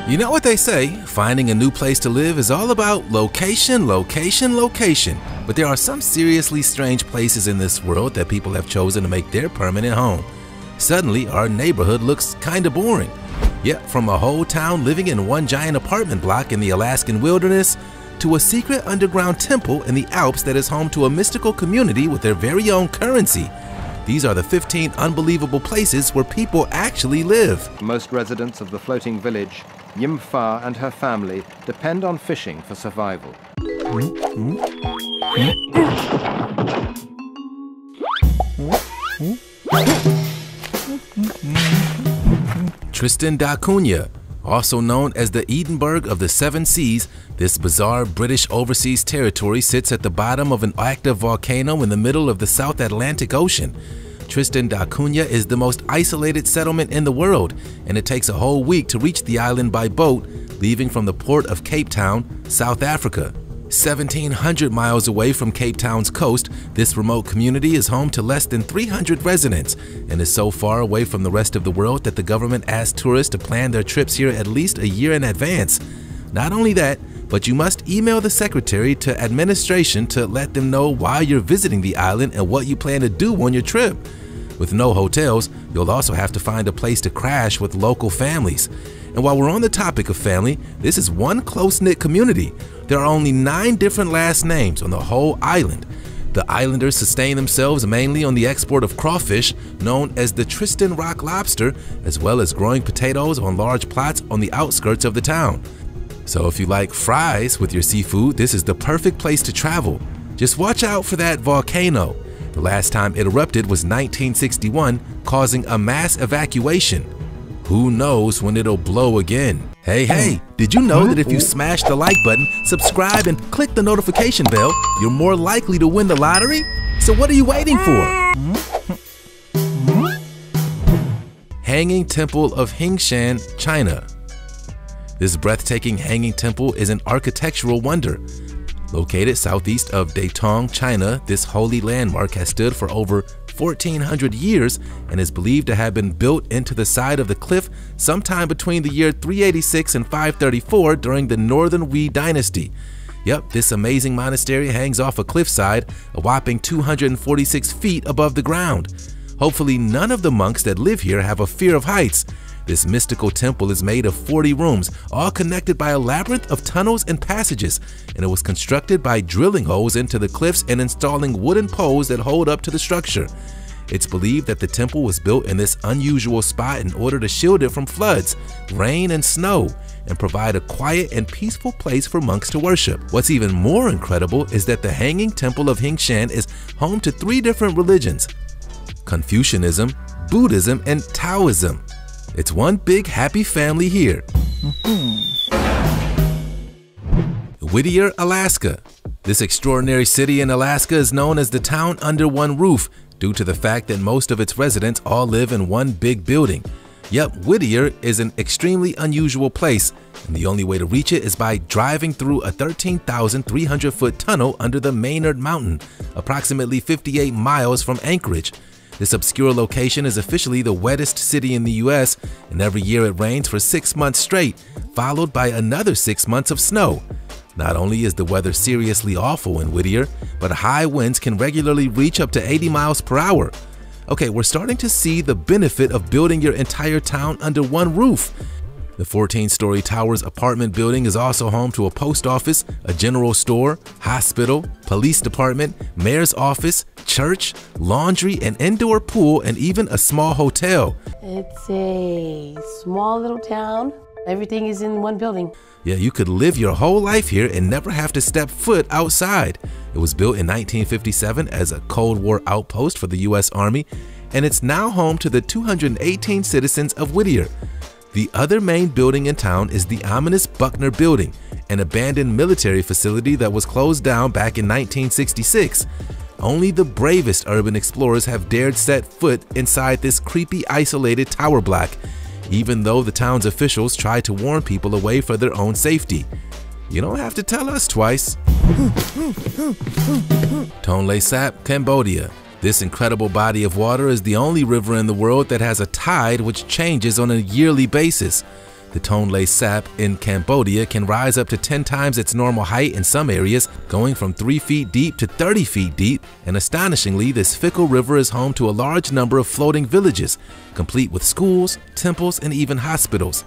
You know what they say, finding a new place to live is all about location, location, location. But there are some seriously strange places in this world that people have chosen to make their permanent home. Suddenly, our neighborhood looks kinda boring. Yet, from a whole town living in one giant apartment block in the Alaskan wilderness, to a secret underground temple in the Alps that is home to a mystical community with their very own currency. These are the 15 unbelievable places where people actually live. Most residents of the floating village, Yim Fa and her family, depend on fishing for survival. Tristan da Cunha, also known as the Edinburgh of the Seven Seas, this bizarre British overseas territory sits at the bottom of an active volcano in the middle of the South Atlantic Ocean. Tristan da Cunha is the most isolated settlement in the world, and it takes a whole week to reach the island by boat, leaving from the port of Cape Town, South Africa. 1,700 miles away from Cape Town's coast, this remote community is home to less than 300 residents and is so far away from the rest of the world that the government asks tourists to plan their trips here at least a year in advance. Not only that, but you must email the secretary to administration to let them know why you're visiting the island and what you plan to do on your trip. With no hotels, you'll also have to find a place to crash with local families. And while we're on the topic of family, this is one close-knit community. There are only 9 different last names on the whole island. The islanders sustain themselves mainly on the export of crawfish, known as the Tristan rock lobster, as well as growing potatoes on large plots on the outskirts of the town. So if you like fries with your seafood, this is the perfect place to travel. Just watch out for that volcano. The last time it erupted was 1961, causing a mass evacuation. Who knows when it'll blow again? Hey, did you know that if you smash the like button, subscribe, and click the notification bell, you're more likely to win the lottery? So what are you waiting for? Hanging Temple of Hingshan, China. This breathtaking hanging temple is an architectural wonder. Located southeast of Datong, China, this holy landmark has stood for over 1,400 years and is believed to have been built into the side of the cliff sometime between the year 386 and 534 during the Northern Wei dynasty. Yep, this amazing monastery hangs off a cliffside, a whopping 246 feet above the ground. Hopefully none of the monks that live here have a fear of heights. This mystical temple is made of 40 rooms, all connected by a labyrinth of tunnels and passages, and it was constructed by drilling holes into the cliffs and installing wooden poles that hold up to the structure. It's believed that the temple was built in this unusual spot in order to shield it from floods, rain, and snow, and provide a quiet and peaceful place for monks to worship. What's even more incredible is that the Hanging Temple of Hingshan is home to 3 different religions: Confucianism, Buddhism, and Taoism. It's one big happy family here. Whittier, Alaska. This extraordinary city in Alaska is known as the town under one roof due to the fact that most of its residents all live in one big building. Yep, Whittier is an extremely unusual place, and the only way to reach it is by driving through a 13,300-foot tunnel under the Maynard Mountain, approximately 58 miles from Anchorage. This obscure location is officially the wettest city in the US, and every year it rains for 6 months straight, followed by another 6 months of snow. Not only is the weather seriously awful in Whittier, but high winds can regularly reach up to 80 miles per hour. Okay, we're starting to see the benefit of building your entire town under one roof. The 14-story Towers apartment building is also home to a post office, a general store, hospital, police department, mayor's office, church, laundry, an indoor pool, and even a small hotel. It's a small little town. Everything is in one building. Yeah, you could live your whole life here and never have to step foot outside. It was built in 1957 as a Cold War outpost for the U.S. Army, and it's now home to the 218 citizens of Whittier. The other main building in town is the ominous Buckner Building, an abandoned military facility that was closed down back in 1966. Only the bravest urban explorers have dared set foot inside this creepy, isolated tower block, even though the town's officials try to warn people away for their own safety. You don't have to tell us twice. Tonle Sap, Cambodia. This incredible body of water is the only river in the world that has a tide which changes on a yearly basis. The Tonle Sap in Cambodia can rise up to 10 times its normal height in some areas, going from 3 feet deep to 30 feet deep, and astonishingly, this fickle river is home to a large number of floating villages, complete with schools, temples, and even hospitals.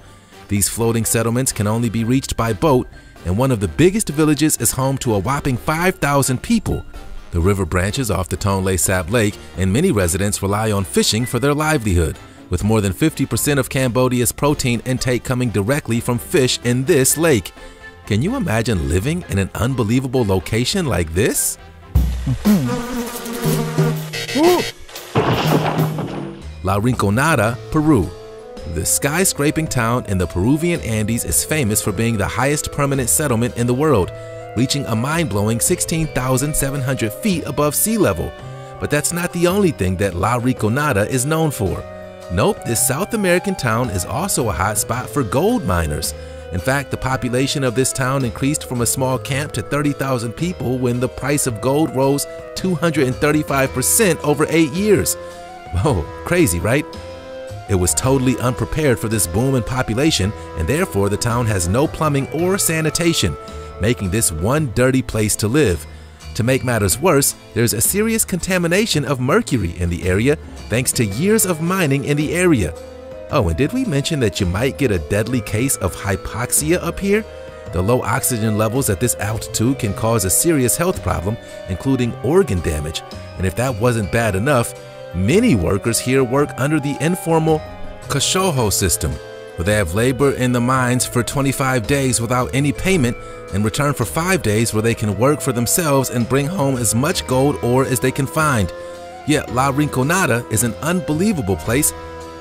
These floating settlements can only be reached by boat, and one of the biggest villages is home to a whopping 5,000 people. The river branches off the Tonle Sap Lake, and many residents rely on fishing for their livelihood, with more than 50% of Cambodia's protein intake coming directly from fish in this lake. Can you imagine living in an unbelievable location like this? La Rinconada, Peru. The skyscraping town in the Peruvian Andes is famous for being the highest permanent settlement in the world, reaching a mind-blowing 16,700 feet above sea level. But that's not the only thing that La Rinconada is known for. Nope, this South American town is also a hot spot for gold miners. In fact, the population of this town increased from a small camp to 30,000 people when the price of gold rose 235% over 8 years. Whoa, crazy, right? It was totally unprepared for this boom in population, and therefore the town has no plumbing or sanitation, making this one dirty place to live. To make matters worse, there's a serious contamination of mercury in the area thanks to years of mining in the area. Oh, and did we mention that you might get a deadly case of hypoxia up here? The low oxygen levels at this altitude can cause a serious health problem, including organ damage. And if that wasn't bad enough, many workers here work under the informal Cachorro system, where they have labor in the mines for 25 days without any payment in return for 5 days where they can work for themselves and bring home as much gold ore as they can find. Yeah, La Rinconada is an unbelievable place,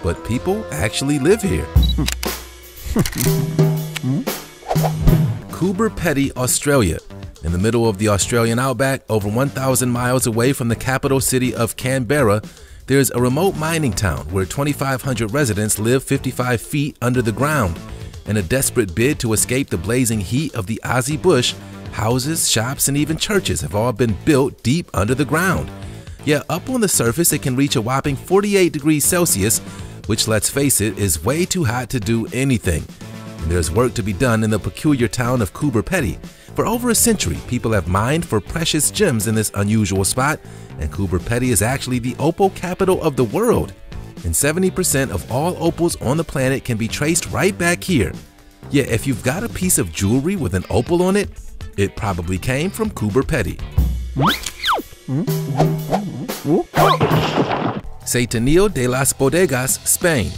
but people actually live here. Coober Pedy, Australia. In the middle of the Australian outback, over 1,000 miles away from the capital city of Canberra, there's a remote mining town where 2,500 residents live 55 feet under the ground. In a desperate bid to escape the blazing heat of the Aussie bush, houses, shops, and even churches have all been built deep under the ground. Yeah, up on the surface it can reach a whopping 48 degrees Celsius, which, let's face it, is way too hot to do anything. And there's work to be done in the peculiar town of Coober Pedy. For over a century, people have mined for precious gems in this unusual spot, and Coober Pedy is actually the opal capital of the world. And 70% of all opals on the planet can be traced right back here. Yeah, if you've got a piece of jewelry with an opal on it, it probably came from Coober Pedy. Seitanillo de las Bodegas, Spain.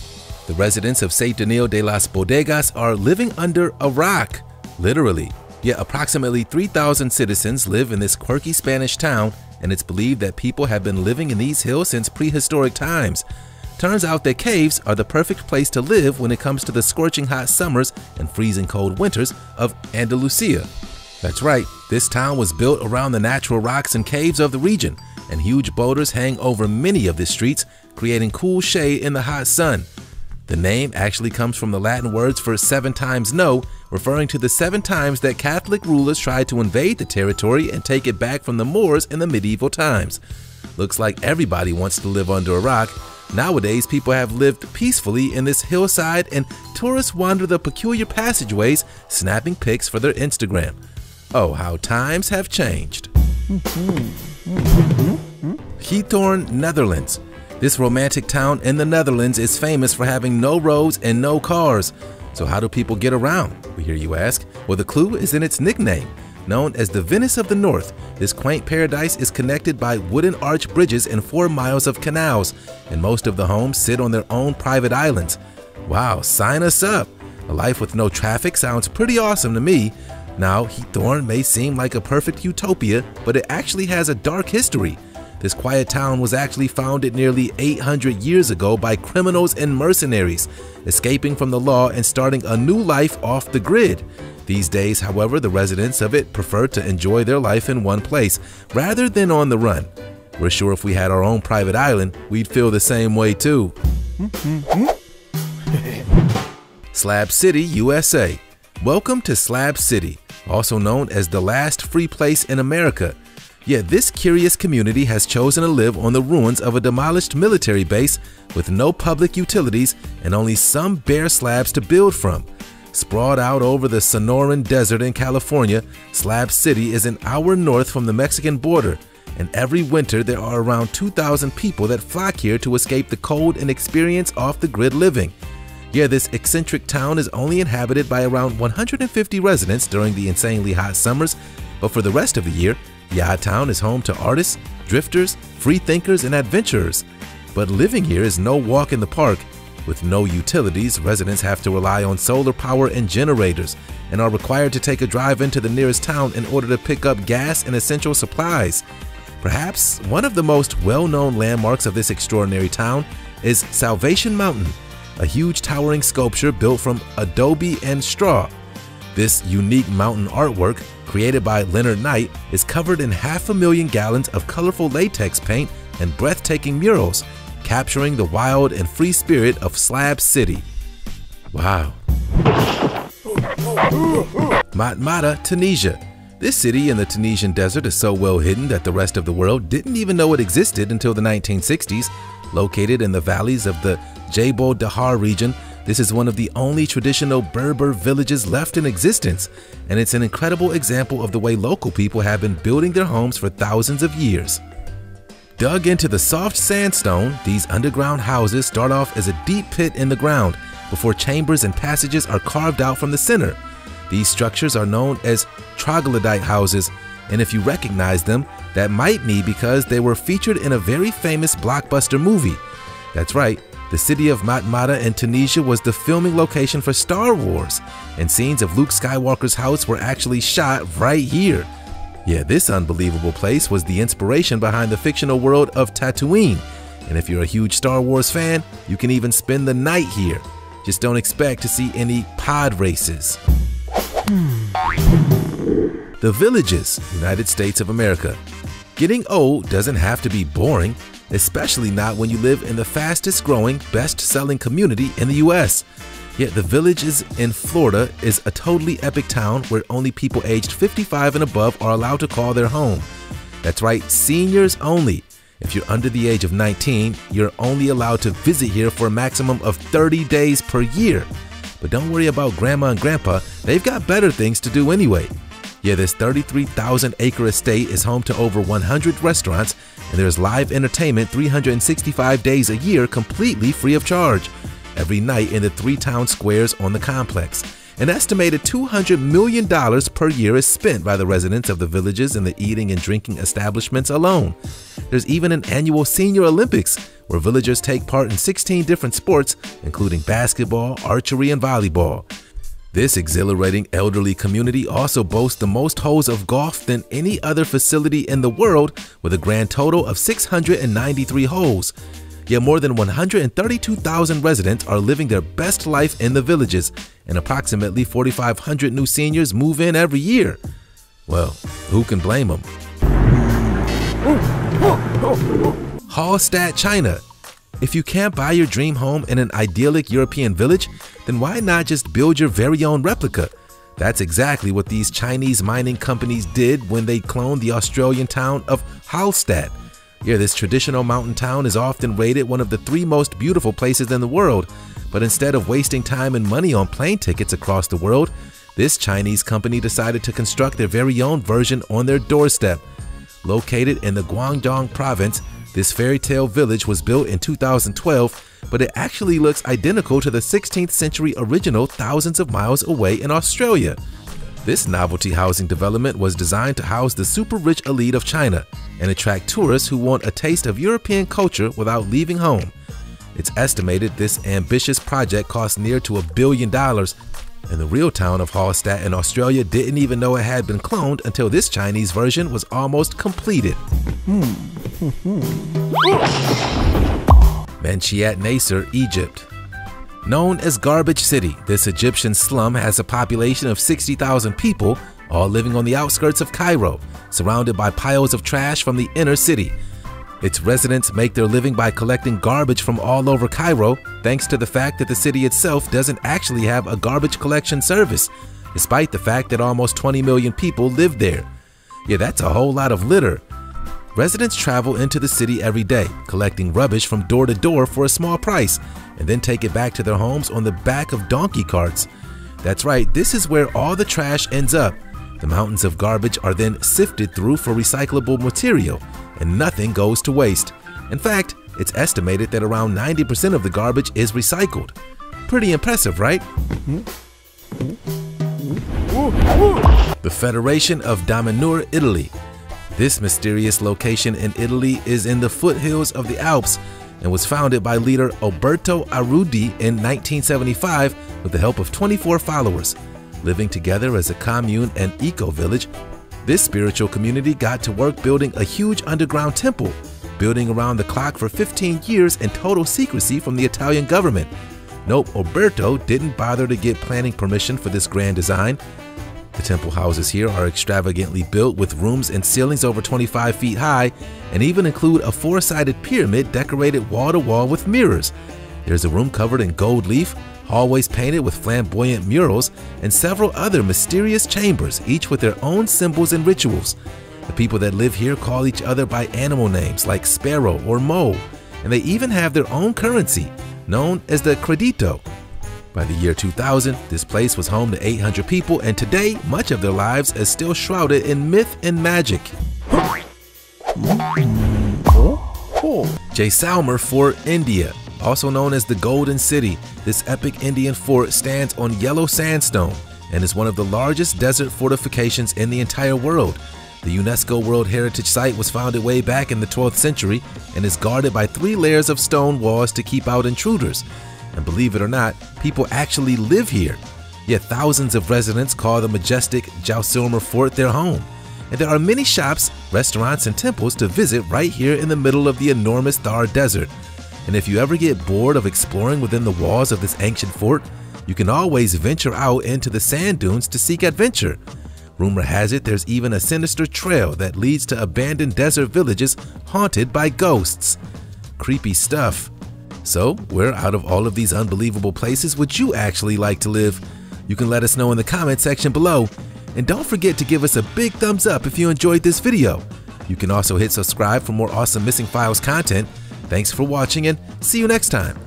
The residents of Seitanillo de las Bodegas are living under a rock, literally. Yet approximately 3,000 citizens live in this quirky Spanish town, and it's believed that people have been living in these hills since prehistoric times. Turns out that caves are the perfect place to live when it comes to the scorching hot summers and freezing cold winters of Andalusia. That's right, this town was built around the natural rocks and caves of the region, and huge boulders hang over many of the streets, creating cool shade in the hot sun. The name actually comes from the Latin words for 7 times no, referring to the 7 times that Catholic rulers tried to invade the territory and take it back from the Moors in the medieval times. Looks like everybody wants to live under a rock. Nowadays, people have lived peacefully in this hillside, and tourists wander the peculiar passageways, snapping pics for their Instagram. Oh, how times have changed. Giethoorn, Netherlands. This romantic town in the Netherlands is famous for having no roads and no cars. So how do people get around, we hear you ask? Well, the clue is in its nickname. Known as the Venice of the North, this quaint paradise is connected by wooden arch bridges and 4 miles of canals, and most of the homes sit on their own private islands. Wow, sign us up! A life with no traffic sounds pretty awesome to me. Now, Giethoorn may seem like a perfect utopia, but it actually has a dark history. This quiet town was actually founded nearly 800 years ago by criminals and mercenaries, escaping from the law and starting a new life off the grid. These days, however, the residents of it prefer to enjoy their life in one place, rather than on the run. We're sure if we had our own private island, we'd feel the same way too. Slab City, USA. Welcome to Slab City, also known as the last free place in America. Yet this curious community has chosen to live on the ruins of a demolished military base with no public utilities and only some bare slabs to build from. Sprawled out over the Sonoran Desert in California, Slab City is an hour north from the Mexican border, and every winter there are around 2,000 people that flock here to escape the cold and experience off-the-grid living. Yeah, this eccentric town is only inhabited by around 150 residents during the insanely hot summers, but for the rest of the year, Yacht Town is home to artists, drifters, free thinkers, and adventurers. But living here is no walk in the park. With no utilities, residents have to rely on solar power and generators, and are required to take a drive into the nearest town in order to pick up gas and essential supplies. Perhaps one of the most well-known landmarks of this extraordinary town is Salvation Mountain, a huge towering sculpture built from adobe and straw. This unique mountain artwork, created by Leonard Knight, is covered in 500,000 gallons of colorful latex paint and breathtaking murals, capturing the wild and free spirit of Slab City. Wow. Matmata, Tunisia. This city in the Tunisian desert is so well hidden that the rest of the world didn't even know it existed until the 1960s. Located in the valleys of the Jebel Dahar region, this is one of the only traditional Berber villages left in existence, and it's an incredible example of the way local people have been building their homes for thousands of years. Dug into the soft sandstone, these underground houses start off as a deep pit in the ground before chambers and passages are carved out from the center. These structures are known as troglodyte houses, and if you recognize them, that might be because they were featured in a very famous blockbuster movie. That's right, the city of Matmata in Tunisia was the filming location for Star Wars, and scenes of Luke Skywalker's house were actually shot right here. Yeah, this unbelievable place was the inspiration behind the fictional world of Tatooine, and if you're a huge Star Wars fan, you can even spend the night here. Just don't expect to see any pod races. The Villages, United States of America. Getting old doesn't have to be boring, especially not when you live in the fastest growing, best-selling community in the US. Yet the Villages in Florida is a totally epic town where only people aged 55 and above are allowed to call their home. That's right, seniors only. If you're under the age of 19, you're only allowed to visit here for a maximum of 30 days per year. But don't worry about grandma and grandpa, they've got better things to do anyway. Yeah, this 33,000-acre estate is home to over 100 restaurants, and there's live entertainment 365 days a year completely free of charge, every night in the 3 town squares on the complex. An estimated $200 million per year is spent by the residents of the Villages in the eating and drinking establishments alone. There's even an annual Senior Olympics, where villagers take part in 16 different sports, including basketball, archery, and volleyball. This exhilarating elderly community also boasts the most holes of golf than any other facility in the world, with a grand total of 693 holes. Yet more than 132,000 residents are living their best life in the Villages, and approximately 4,500 new seniors move in every year. Well, who can blame them? Hallstatt, China. If you can't buy your dream home in an idyllic European village, then why not just build your very own replica? That's exactly what these Chinese mining companies did when they cloned the Australian town of Hallstatt. Yeah, this traditional mountain town is often rated one of the 3 most beautiful places in the world, but instead of wasting time and money on plane tickets across the world, this Chinese company decided to construct their very own version on their doorstep. Located in the Guangdong province, this fairy tale village was built in 2012, but it actually looks identical to the 16th century original thousands of miles away in Australia. This novelty housing development was designed to house the super rich elite of China and attract tourists who want a taste of European culture without leaving home. It's estimated this ambitious project cost near to $1 billion, and the real town of Hallstatt in Australia didn't even know it had been cloned until this Chinese version was almost completed. Menchiat Nasser, Egypt. Known as Garbage City, this Egyptian slum has a population of 60,000 people, all living on the outskirts of Cairo, surrounded by piles of trash from the inner city. Its residents make their living by collecting garbage from all over Cairo, thanks to the fact that the city itself doesn't actually have a garbage collection service, despite the fact that almost 20 million people live there. Yeah, that's a whole lot of litter. Residents travel into the city every day, collecting rubbish from door to door for a small price, and then take it back to their homes on the back of donkey carts. That's right, this is where all the trash ends up. The mountains of garbage are then sifted through for recyclable material, and nothing goes to waste. In fact, it's estimated that around 90% of the garbage is recycled. Pretty impressive, right? The Federation of Damanhur, Italy. This mysterious location in Italy is in the foothills of the Alps and was founded by leader Alberto Arrudi in 1975 with the help of 24 followers. Living together as a commune and eco-village, this spiritual community got to work building a huge underground temple, building around the clock for 15 years in total secrecy from the Italian government. Nope, Alberto didn't bother to get planning permission for this grand design. The temple houses here are extravagantly built with rooms and ceilings over 25 feet high and even include a four-sided pyramid decorated wall-to-wall with mirrors. There's a room covered in gold leaf, hallways painted with flamboyant murals, and several other mysterious chambers, each with their own symbols and rituals. The people that live here call each other by animal names like sparrow or mole, and they even have their own currency, known as the credito. By the year 2000, this place was home to 800 people, and today, much of their lives is still shrouded in myth and magic. Jaisalmer Fort, India. Also known as the Golden City, this epic Indian fort stands on yellow sandstone and is one of the largest desert fortifications in the entire world. The UNESCO World Heritage Site was founded way back in the 12th century and is guarded by 3 layers of stone walls to keep out intruders. And believe it or not, people actually live here. Yet thousands of residents call the majestic Jaisalmer Fort their home. And there are many shops, restaurants, and temples to visit right here in the middle of the enormous Thar Desert. And if you ever get bored of exploring within the walls of this ancient fort, you can always venture out into the sand dunes to seek adventure. Rumor has it there's even a sinister trail that leads to abandoned desert villages haunted by ghosts. Creepy stuff. So, where out of all of these unbelievable places would you actually like to live? You can let us know in the comment section below. And don't forget to give us a big thumbs up if you enjoyed this video. You can also hit subscribe for more awesome Missing Files content. Thanks for watching and see you next time.